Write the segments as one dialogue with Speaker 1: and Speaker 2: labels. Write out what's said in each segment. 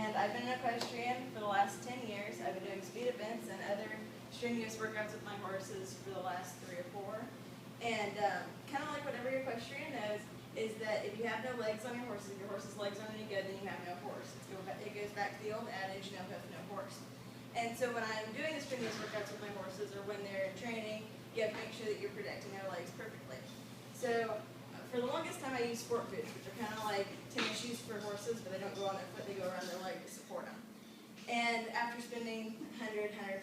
Speaker 1: and I've been an equestrian for the last 10 years. I've been doing speed events and other strenuous workouts with my horses for the last 3 or 4. And kind of like what every equestrian knows is that if you have no legs on your horses, if your horse's legs aren't any good, then you have no horse. It goes back to the old adage, no hoof, no horse. And so when I'm doing the strenuous workouts with my horses or when they're in training, you have to make sure that you're protecting their legs perfectly. So for the longest time I used sport boots, which are kind of like tennis shoes for horses, but they don't go on their foot, they go around their leg to support them. And after spending $100, $150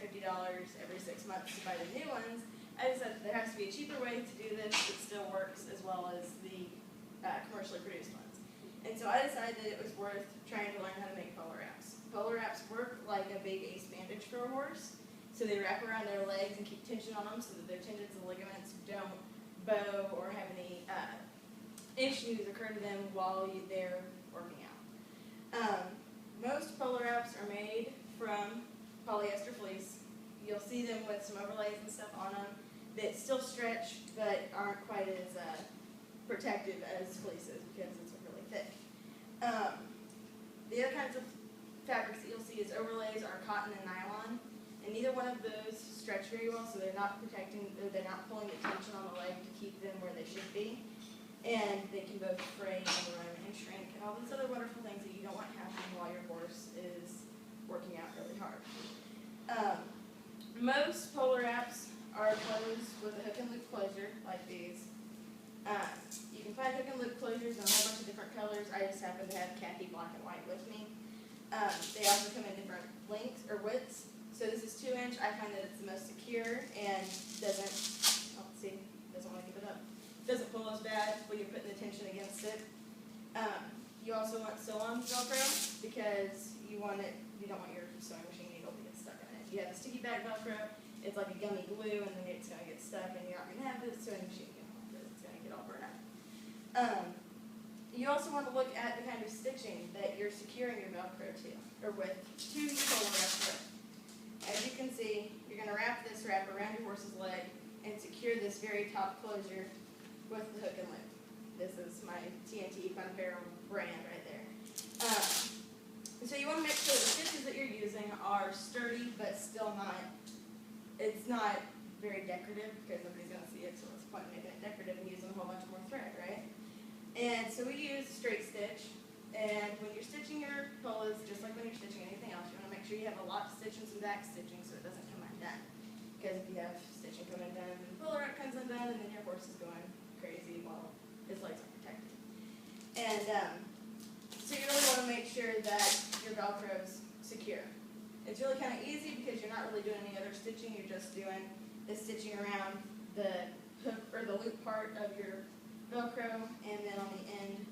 Speaker 1: every 6 months to buy the new ones, I decided there has to be a cheaper way to do this that still works as well as the commercially produced ones. And so I decided that it was worth trying to learn how to make polo wraps. Polo wraps work like a big ace bandage for a horse. So they wrap around their legs and keep tension on them so that their tendons and ligaments don't bow or have any issues occur to them while they're working out. Most polo wraps are made from polyester fleece. You'll see them with some overlays and stuff on them that still stretch but aren't quite as protective as fleece is because it's really thick. The other kinds of fabrics that you'll see as overlays are cotton and nylon, and neither one of those stretch very well, so they're not protecting, or they're not pulling the tension on the leg to keep them where they should be. And they can both fray and run and shrink and all those other wonderful things that you don't want happening while your horse is working out really hard. Most polo wraps are closed with a hook and loop closure like these. You can find hook and loop closures in a whole bunch of different colors. I just happen to have khaki, black, and white with me. They also come in different lengths or widths. So this is 2-inch. I find that it's the most secure and doesn't want to give it up. Doesn't pull as bad when you're putting the tension against it. You also want sew-on Velcro because you don't want your sewing machine needle to get stuck in it. If you have a sticky back Velcro, it's like a gummy glue, and then it's going to get stuck, and you're not going to have the sewing machine because it's going to get all burned out. You also want to look at the kind of stitching that you're securing your Velcro to your polo wrap with. As you can see, you're going to wrap this wrap around your horse's leg and secure this very top closure with the hook and loop. This is my TNT Fun Apparel brand right there. So you want to make sure the stitches that you're using are sturdy, but still it's not very decorative because nobody's going to see it, so what's the point of making it decorative and using a whole bunch more thread, right? And so we use a straight stitch, and when you're stitching your polos, just like when you're stitching anything else, you want to make sure you have a lock stitch and some back stitching so it doesn't come undone. Because if you have stitching come undone, and the polo wrap comes undone, and then your horse is going crazy while his legs are protected. And so you really want to make sure that your Velcro is secure. It's really kind of easy because you're not really doing any other stitching. You're just doing the stitching around the hook or the loop part of your Velcro and then on the end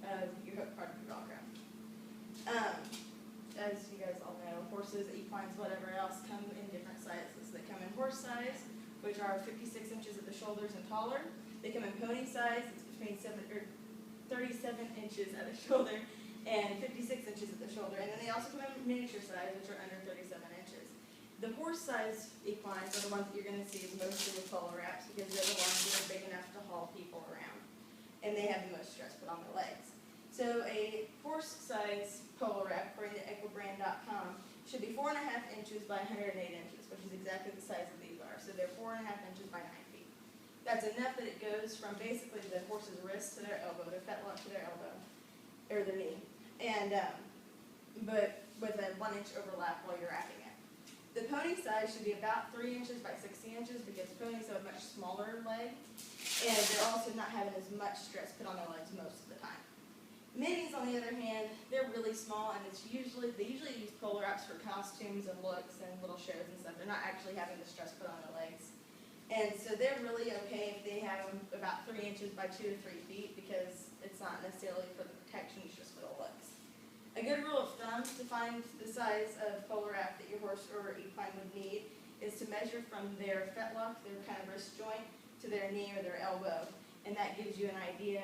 Speaker 1: of your hook part of your Velcro. As you guys all know, horses, equines, whatever else come in different sizes. They come in horse size, which are 56 inches at the shoulders and taller. They come in pony size, it's between 37 inches at the shoulder and 56 inches at the shoulder. And then they also come in miniature size, which are under 37 inches. The horse size equines are the ones that you're going to see mostly with polo wraps because they're the ones that are big enough to haul people around. And they have the most stress put on their legs. So a horse size polo wrap, according to equibrand.com, should be 4.5 inches by 108 inches, which is exactly the size of these are. So they're 4.5 inches by 9 feet. That's enough that it goes from basically the horse's wrist to their elbow, their fetlock to their elbow, or their knee, and but with a 1-inch overlap while you're wrapping it. The pony size should be about 3 inches by 60 inches because ponies have a much smaller leg, and they're also not having as much stress put on their legs most of the time. Minis, on the other hand, they're really small, and they usually use polo wraps for costumes and looks and little shows and stuff. They're not actually having the stress put on their legs. And so they're really okay if they have them about 3 inches by 2 to 3 feet because it's not necessarily for the protection, it's just for the looks. A good rule of thumb to find the size of polo wrap that your horse or equine would need is to measure from their fetlock, their kind of wrist joint, to their knee or their elbow. And that gives you an idea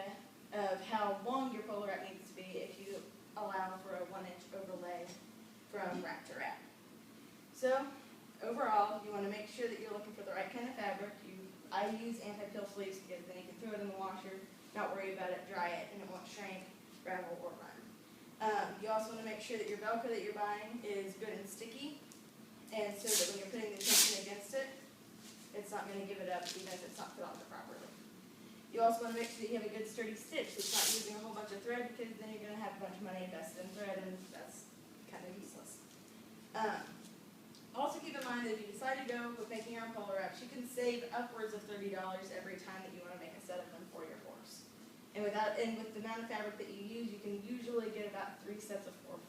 Speaker 1: of how long your polo wrap needs to be if you allow for a 1-inch overlay from wrap to wrap. So overall, you want to make sure that you're looking for the right kind of fabric. I use anti-pill fleece because then you can throw it in the washer, not worry about it, dry it, and it won't shrink, ravel, or run. You also wanna make sure that your Velcro that you're buying is good and sticky, and so that when you're putting the tension against it, it's not gonna give it up even if it's not put on properly. You also wanna make sure that you have a good sturdy stitch, so it's not using a whole bunch of thread, because then you're gonna have a bunch of money invested in thread, and that's kind of useless. Also keep in mind that if you decide to go with making your own polo wraps, you can save upwards of $30 every time that you wanna make a set of them for your horse. And with the amount of fabric that you use, you can usually get about 3 sets of 4